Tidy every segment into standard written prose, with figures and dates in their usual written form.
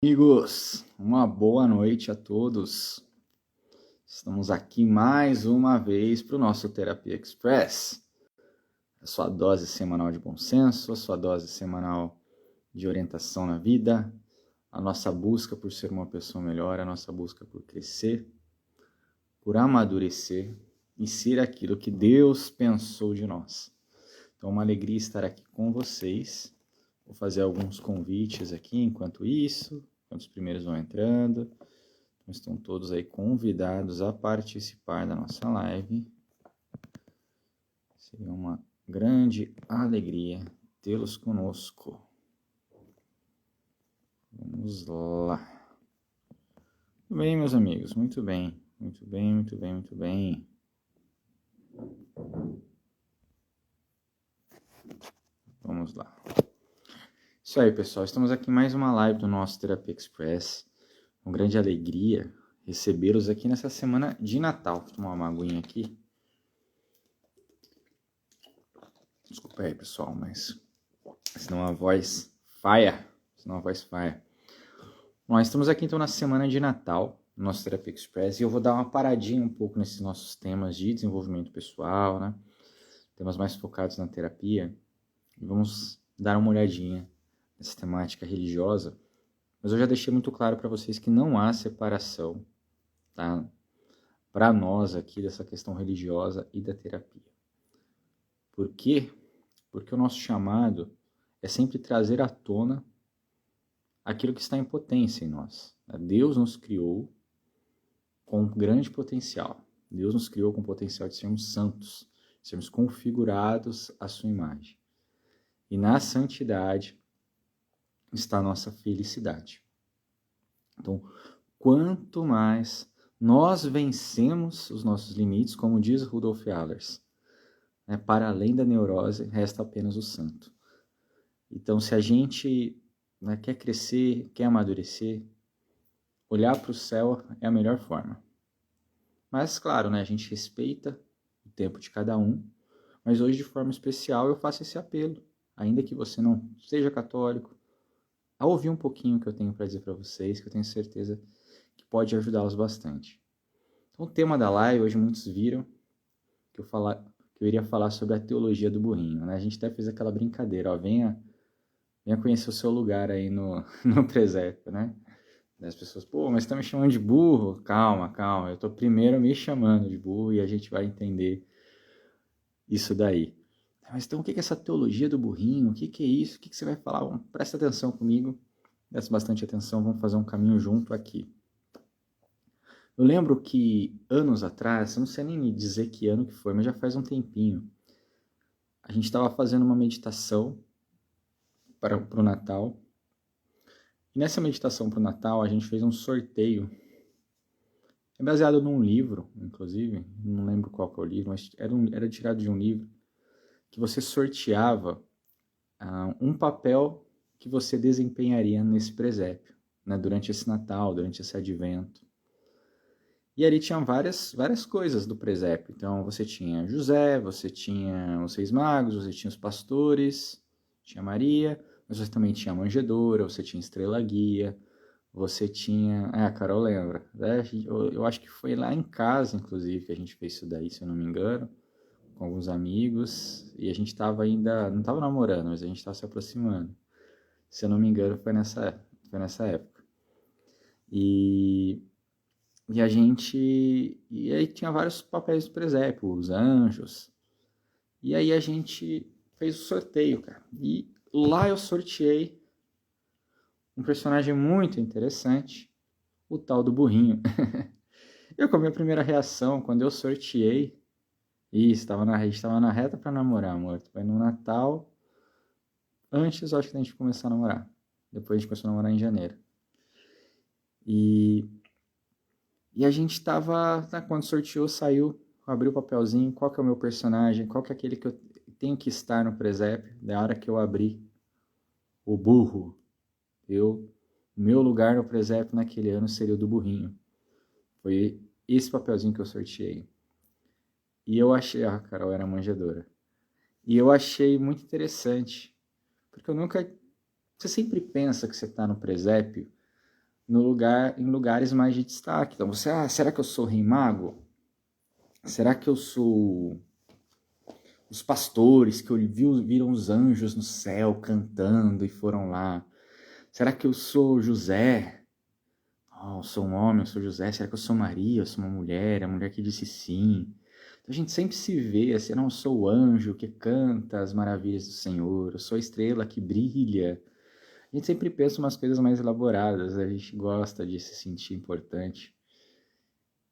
Amigos, uma boa noite a todos. Estamos aqui mais uma vez para o nosso Terapia Express, a sua dose semanal de bom senso, a sua dose semanal de orientação na vida, a nossa busca por ser uma pessoa melhor, a nossa busca por crescer, por amadurecer e ser aquilo que Deus pensou de nós. Então, é uma alegria estar aqui com vocês. Vou fazer alguns convites aqui enquanto os primeiros vão entrando. Então, estão todos aí convidados a participar da nossa live. Seria uma grande alegria tê-los conosco. Vamos lá. Muito bem, meus amigos, muito bem. Muito bem, muito bem, muito bem. Vamos lá. Isso aí, pessoal. Estamos aqui em mais uma live do nosso Terapia Express. Com grande alegria recebê-los aqui nessa semana de Natal. Vou tomar uma aguinha aqui. Desculpa aí, pessoal, mas senão a voz falha. Nós estamos aqui então na semana de Natal, no nosso Terapia Express, e eu vou dar uma paradinha um pouco nesses nossos temas de desenvolvimento pessoal, né? Temas mais focados na terapia. E vamos dar uma olhadinha nessa temática religiosa. Mas eu já deixei muito claro para vocês que não há separação, tá? Para nós aqui dessa questão religiosa e da terapia. Por quê? Porque o nosso chamado é sempre trazer à tona aquilo que está em potência em nós. Deus nos criou com grande potencial. Deus nos criou com o potencial de sermos santos, de sermos configurados à sua imagem. E na santidade está a nossa felicidade. Então, quanto mais nós vencemos os nossos limites, como diz Rudolf Allers, para além da neurose, resta apenas o santo. Então, se a gente quer crescer, quer amadurecer, olhar para o céu é a melhor forma. Mas, claro, a gente respeita o tempo de cada um, mas hoje, de forma especial, eu faço esse apelo, ainda que você não seja católico, a ouvir um pouquinho o que eu tenho para dizer para vocês, que eu tenho certeza que pode ajudá-los bastante. Então, o tema da live, hoje muitos viram que eu iria falar sobre a teologia do burrinho, né? A gente até fez aquela brincadeira, venha conhecer o seu lugar aí no presépio, né? As pessoas, mas você tá me chamando de burro? Calma, eu tô primeiro me chamando de burro e a gente vai entender isso daí. Mas então o que é essa teologia do burrinho? O que é isso? O que você vai falar? Presta atenção comigo, presta bastante atenção, vamos fazer um caminho junto aqui. Eu lembro que anos atrás, eu não sei nem me dizer que ano que foi, mas já faz um tempinho, a gente estava fazendo uma meditação para o Natal. E nessa meditação para o Natal, a gente fez um sorteio. É baseado num livro, inclusive, não lembro qual que é o livro, mas era tirado de um livro, que você sorteava um papel que você desempenharia nesse presépio, durante esse Natal, durante esse advento. E ali tinha várias coisas do presépio. Então você tinha José, você tinha os Reis Magos, você tinha os pastores, tinha Maria, mas você também tinha a manjedoura, você tinha estrela guia, você tinha... a Carol lembra, né? Eu acho que foi lá em casa, inclusive, que a gente fez isso daí, se eu não me engano, com alguns amigos, e a gente estava ainda, não estava namorando, mas a gente estava se aproximando. Se eu não me engano, foi nessa época. E aí tinha vários papéis do presépio, os anjos. E aí a gente fez o sorteio, cara. E lá eu sorteei um personagem muito interessante, o tal do burrinho. Com a minha primeira reação, quando eu sorteei, a gente estava na reta para namorar, amor. Foi no Natal, antes, acho que a gente começou a namorar. Depois a gente começou a namorar em janeiro. E a gente tava, quando sorteou, saiu, abriu o papelzinho, qual que é o meu personagem, qual que é aquele que eu tenho que estar no presépio. Da hora que eu abri o burro, meu lugar no presépio naquele ano seria o do burrinho. Foi esse papelzinho que eu sorteei. E eu achei, a Carol era manjedora. E eu achei muito interessante, porque você sempre pensa que você está no presépio em lugares mais de destaque. Então você, será que eu sou o rei mago? Será que eu sou os pastores que viram os anjos no céu cantando e foram lá? Será que eu sou José? Eu sou um homem, eu sou José. Será que eu sou Maria? Eu sou uma mulher, a mulher que disse sim. Então a gente sempre se vê assim, não, eu sou o anjo que canta as maravilhas do Senhor, eu sou a estrela que brilha. A gente sempre pensa umas coisas mais elaboradas, a gente gosta de se sentir importante.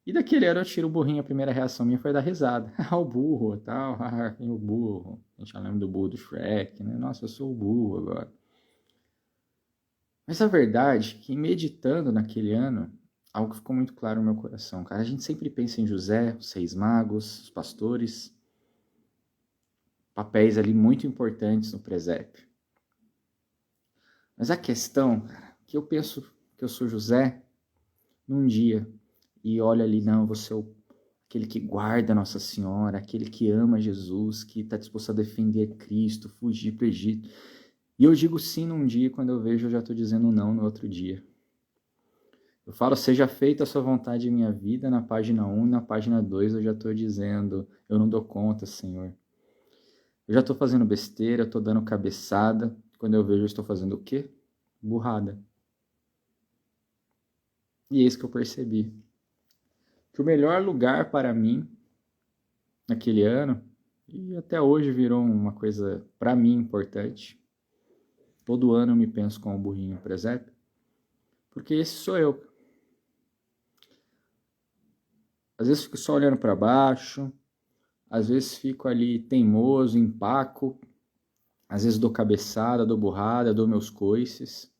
E daquele ano eu tiro o burrinho, a primeira reação minha foi dar risada. O burro, tal, quem é o burro? A gente já lembra do burro do Shrek, né? Nossa, eu sou o burro agora. Mas a verdade é que meditando naquele ano, algo ficou muito claro no meu coração, cara. A gente sempre pensa em José, os Seis Magos, os pastores, papéis ali muito importantes no presépio. Mas a questão, cara, que eu penso que eu sou José num dia e olho ali, não, você é aquele que guarda Nossa Senhora, aquele que ama Jesus, que está disposto a defender Cristo, fugir para o Egito. E eu digo sim num dia, quando eu vejo, eu já estou dizendo não no outro dia. Eu falo, seja feita a sua vontade em minha vida, na página 1, na página 2 eu já estou dizendo, eu não dou conta, Senhor. Eu já estou fazendo besteira, eu estou dando cabeçada, quando eu vejo eu estou fazendo o quê? Burrada. E é isso que eu percebi. Que o melhor lugar para mim, naquele ano, e até hoje virou uma coisa para mim importante, todo ano eu me penso como burrinho no presépio, porque esse sou eu. Às vezes fico só olhando para baixo, às vezes fico ali teimoso, empaco, às vezes dou cabeçada, dou burrada, dou meus coices,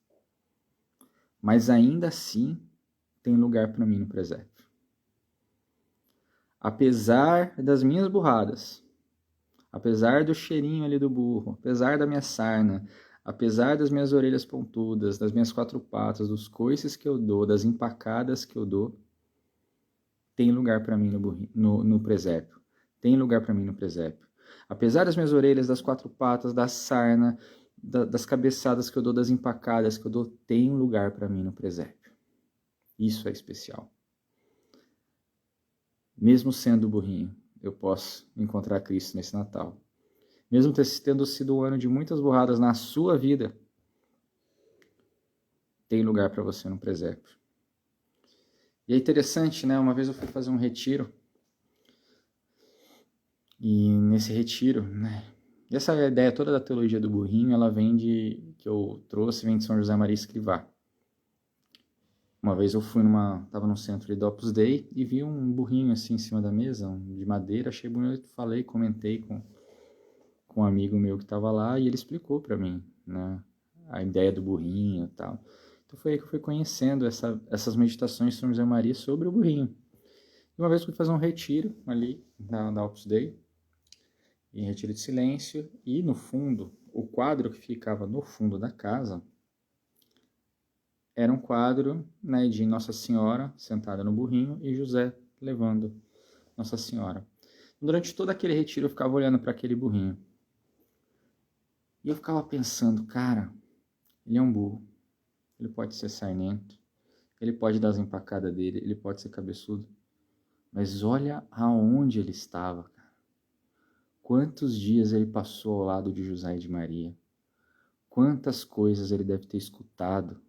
mas ainda assim tem lugar para mim no presépio. Apesar das minhas burradas, apesar do cheirinho ali do burro, apesar da minha sarna, apesar das minhas orelhas pontudas, das minhas quatro patas, dos coices que eu dou, das empacadas que eu dou, tem lugar para mim no presépio. Tem lugar para mim no presépio. Apesar das minhas orelhas, das quatro patas, da sarna, das cabeçadas que eu dou, das empacadas que eu dou, tem lugar para mim no presépio. Isso é especial. Mesmo sendo burrinho, eu posso encontrar Cristo nesse Natal. Mesmo tendo sido um ano de muitas burradas na sua vida, tem lugar para você no presépio. E é interessante, né? Uma vez eu fui fazer um retiro. E nesse retiro, né? E essa ideia toda da teologia do burrinho, ela vem que eu trouxe, vem de São José Maria Escrivá. Uma vez eu tava no centro do Opus Dei e vi um burrinho assim em cima da mesa, de madeira, achei bonito, falei, comentei com um amigo meu que estava lá e ele explicou para mim, né? A ideia do burrinho e tal. Então foi aí que eu fui conhecendo essas meditações de São José Maria sobre o burrinho. E uma vez eu fui fazer um retiro ali na Opus Dei, em retiro de silêncio, e no fundo, o quadro que ficava no fundo da casa era um quadro, né, de Nossa Senhora sentada no burrinho e José levando Nossa Senhora. Durante todo aquele retiro eu ficava olhando para aquele burrinho. E eu ficava pensando, cara, ele é um burro. Ele pode ser sarnento, ele pode dar as empacadas dele, ele pode ser cabeçudo. Mas olha aonde ele estava, cara. Quantos dias ele passou ao lado de José e de Maria. Quantas coisas ele deve ter escutado.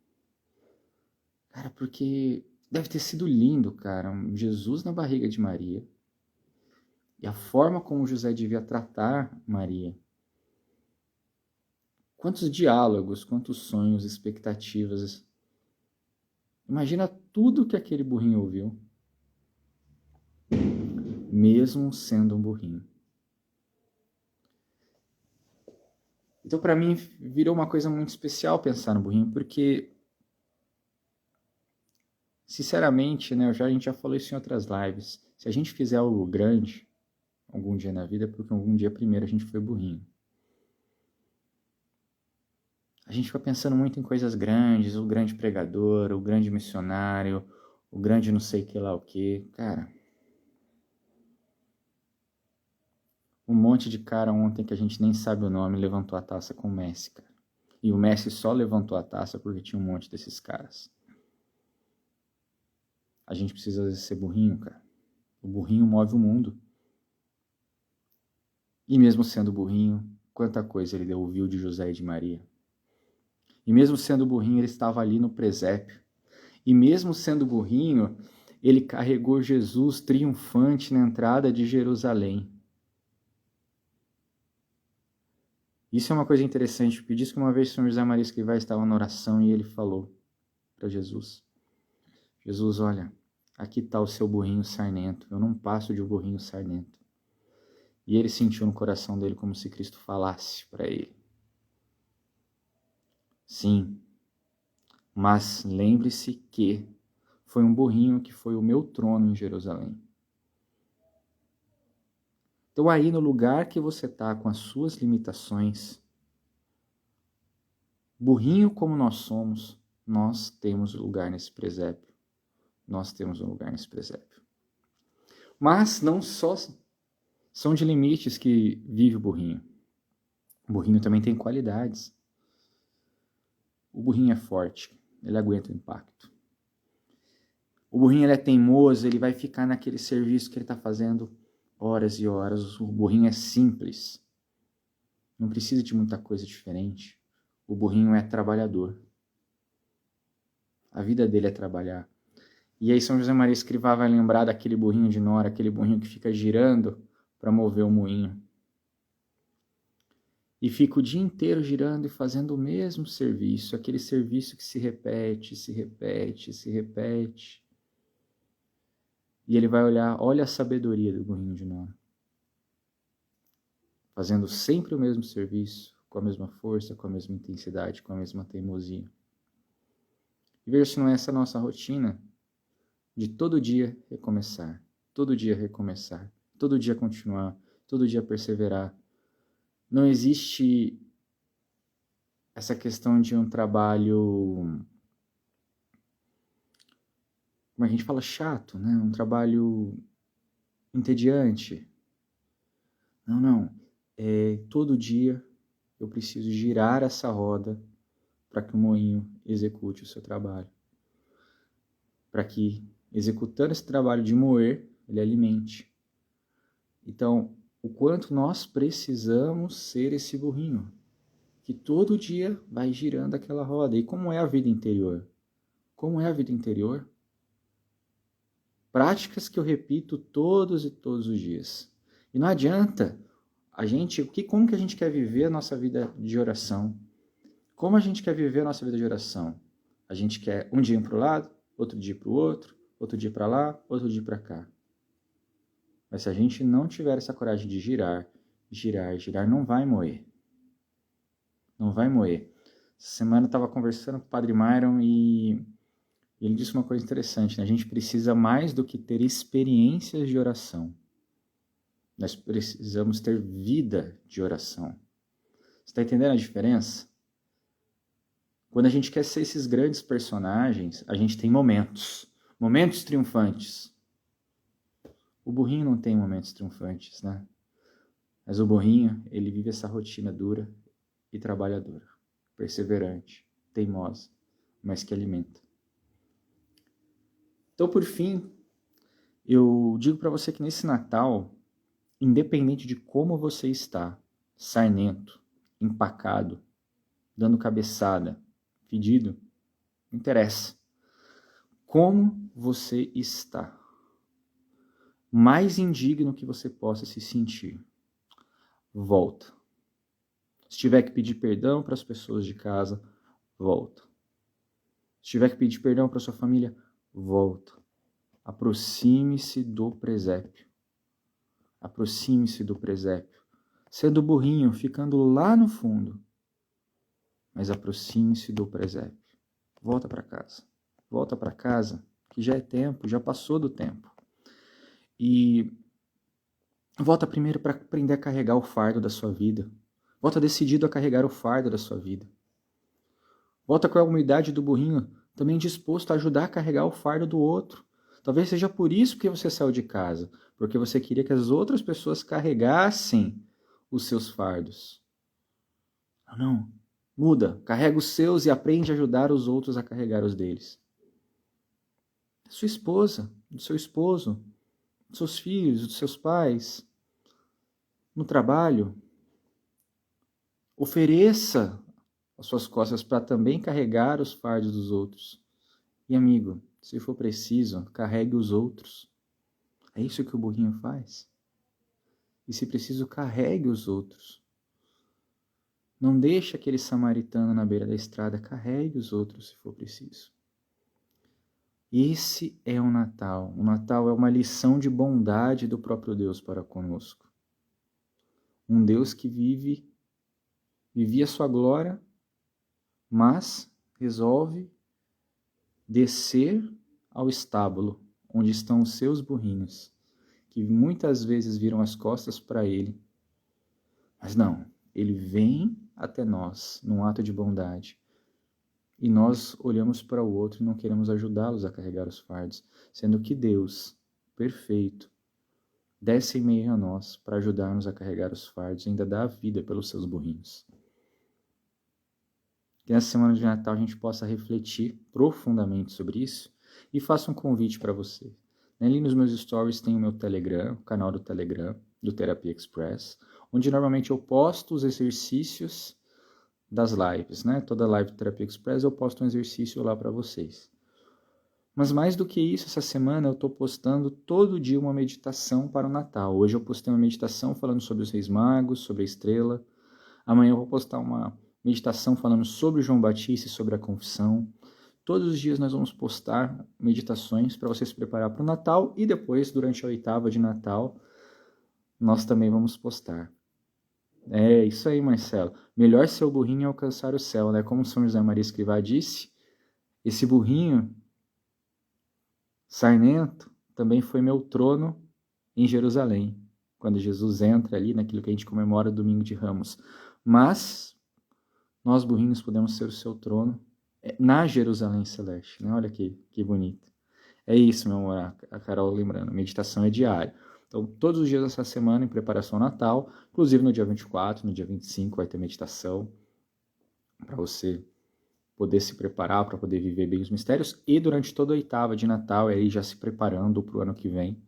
Cara, porque deve ter sido lindo, cara. Jesus na barriga de Maria. E a forma como José devia tratar Maria. Quantos diálogos, quantos sonhos, expectativas. Imagina tudo que aquele burrinho ouviu. Mesmo sendo um burrinho. Então, para mim, virou uma coisa muito especial pensar no burrinho, porque, sinceramente, né, a gente já falou isso em outras lives, se a gente fizer algo grande, algum dia na vida, é porque algum dia primeiro a gente foi burrinho. A gente fica pensando muito em coisas grandes, o grande pregador, o grande missionário, o grande não sei que lá o que. Cara, um monte de cara ontem que a gente nem sabe o nome levantou a taça com o Messi, cara. E o Messi só levantou a taça porque tinha um monte desses caras. a gente precisa às vezes ser burrinho, cara. O burrinho move o mundo. E mesmo sendo burrinho, quanta coisa ele ouviu de José e de Maria. E mesmo sendo burrinho, ele estava ali no presépio. E mesmo sendo burrinho, ele carregou Jesus triunfante na entrada de Jerusalém. Isso é uma coisa interessante, porque diz que uma vez o São José Maria Escrivá estava na oração e ele falou para Jesus: Jesus, olha, aqui está o seu burrinho sarnento, eu não passo de um burrinho sarnento. E ele sentiu no coração dele como se Cristo falasse para ele: sim, mas lembre-se que foi um burrinho que foi o meu trono em Jerusalém. Então aí no lugar que você está com as suas limitações, burrinho como nós somos, nós temos lugar nesse presépio. Nós temos um lugar nesse presépio. Mas não só são de limites que vive o burrinho. O burrinho também tem qualidades. O burrinho é forte, ele aguenta o impacto. O burrinho ele é teimoso, ele vai ficar naquele serviço que ele está fazendo horas e horas. O burrinho é simples. Não precisa de muita coisa diferente. O burrinho é trabalhador. A vida dele é trabalhar. E aí São José Maria Escrivá vai lembrar daquele burrinho de Nora, aquele burrinho que fica girando para mover o moinho. E fica o dia inteiro girando e fazendo o mesmo serviço, aquele serviço que se repete, se repete, se repete. E ele vai olhar, olha a sabedoria do burrinho de Nora. Fazendo sempre o mesmo serviço, com a mesma força, com a mesma intensidade, com a mesma teimosia. E veja se não é essa a nossa rotina de todo dia recomeçar, todo dia recomeçar, todo dia continuar, todo dia perseverar. Não existe essa questão de um trabalho, como a gente fala, chato, né? Um trabalho entediante. Não. Todo dia eu preciso girar essa roda para que o moinho execute o seu trabalho. Para que, executando esse trabalho de moer, ele alimente. Então, o quanto nós precisamos ser esse burrinho, que todo dia vai girando aquela roda. E como é a vida interior? Como é a vida interior? Práticas que eu repito todos e todos os dias. E não adianta como que a gente quer viver a nossa vida de oração? Como a gente quer viver a nossa vida de oração? A gente quer um dia para o lado, outro dia para o outro dia para lá, outro dia para cá. Mas se a gente não tiver essa coragem de girar, não vai moer. Não vai moer. Essa semana eu estava conversando com o Padre Myron e ele disse uma coisa interessante, né? A gente precisa mais do que ter experiências de oração. Nós precisamos ter vida de oração. Você está entendendo a diferença? Quando a gente quer ser esses grandes personagens, a gente tem momentos triunfantes. O burrinho não tem momentos triunfantes, né? Mas o burrinho, ele vive essa rotina dura e trabalhadora, perseverante, teimosa, mas que alimenta. Então, por fim, eu digo para você que nesse Natal, independente de como você está, sarnento, empacado, dando cabeçada, fedido, não interessa. Como você está, mais indigno que você possa se sentir, volta. Se tiver que pedir perdão para as pessoas de casa, volta. Se tiver que pedir perdão para sua família, volta. Aproxime-se do presépio. Aproxime-se do presépio. Sendo burrinho, ficando lá no fundo. Mas aproxime-se do presépio. Volta para casa. Volta para casa, que já é tempo, já passou do tempo. E volta primeiro para aprender a carregar o fardo da sua vida. Volta decidido a carregar o fardo da sua vida. Volta com a humildade do burrinho, também disposto a ajudar a carregar o fardo do outro. Talvez seja por isso que você saiu de casa, porque você queria que as outras pessoas carregassem os seus fardos. Não. Muda, carrega os seus e aprende a ajudar os outros a carregar os deles. da sua esposa, do seu esposo, dos seus filhos, dos seus pais, no trabalho. Ofereça as suas costas para também carregar os fardos dos outros. E amigo, se for preciso, carregue os outros. É isso que o burrinho faz. E se preciso, carregue os outros. Não deixe aquele samaritano na beira da estrada, carregue os outros se for preciso. Esse é o Natal. O Natal é uma lição de bondade do próprio Deus para conosco. Um Deus que vivia sua glória, mas resolve descer ao estábulo, onde estão os seus burrinhos, que muitas vezes viram as costas para ele. Mas não, ele vem até nós num ato de bondade. E nós olhamos para o outro e não queremos ajudá-los a carregar os fardos, sendo que Deus, perfeito, desce em meio a nós para ajudar-nos a carregar os fardos e ainda dá a vida pelos seus burrinhos. Que nessa semana de Natal a gente possa refletir profundamente sobre isso e faço um convite para você. Ali nos meus stories tem o meu Telegram, o canal do Telegram, do Terapia Express, onde normalmente eu posto os exercícios das lives, né? Toda live do Terapia Express eu posto um exercício lá para vocês. Mas mais do que isso, essa semana eu estou postando todo dia uma meditação para o Natal. Hoje eu postei uma meditação falando sobre os Reis Magos, sobre a estrela. Amanhã eu vou postar uma meditação falando sobre João Batista e sobre a confissão. Todos os dias nós vamos postar meditações para você se preparar para o Natal e depois, durante a 8ª de Natal, nós também vamos postar. É isso aí, Marcelo. Melhor ser o burrinho e alcançar o céu, né? Como São José Maria Escrivá disse, esse burrinho sarnento também foi meu trono em Jerusalém, quando Jesus entra ali naquilo que a gente comemora Domingo de Ramos. Mas nós burrinhos podemos ser o seu trono na Jerusalém Celeste, né? Olha que bonito. É isso, meu amor, a Carol lembrando, meditação é diária. Então, todos os dias dessa semana, em preparação ao Natal, inclusive no dia 24, no dia 25, vai ter meditação para você poder se preparar, para poder viver bem os mistérios. E durante toda a 8ª de Natal, aí já se preparando para o ano que vem,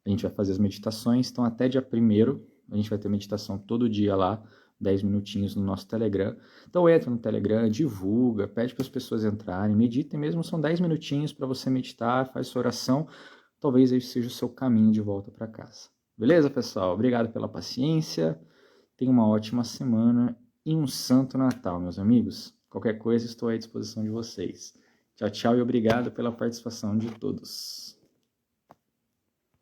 a gente vai fazer as meditações. Então, até dia 1º, a gente vai ter meditação todo dia lá, 10 minutinhos no nosso Telegram. Então entra no Telegram, divulga, pede para as pessoas entrarem, meditem mesmo, são 10 minutinhos para você meditar, faz sua oração, talvez esse seja o seu caminho de volta para casa. Beleza, pessoal? Obrigado pela paciência, tenha uma ótima semana e um santo Natal, meus amigos. Qualquer coisa, estou à disposição de vocês. Tchau, tchau e obrigado pela participação de todos.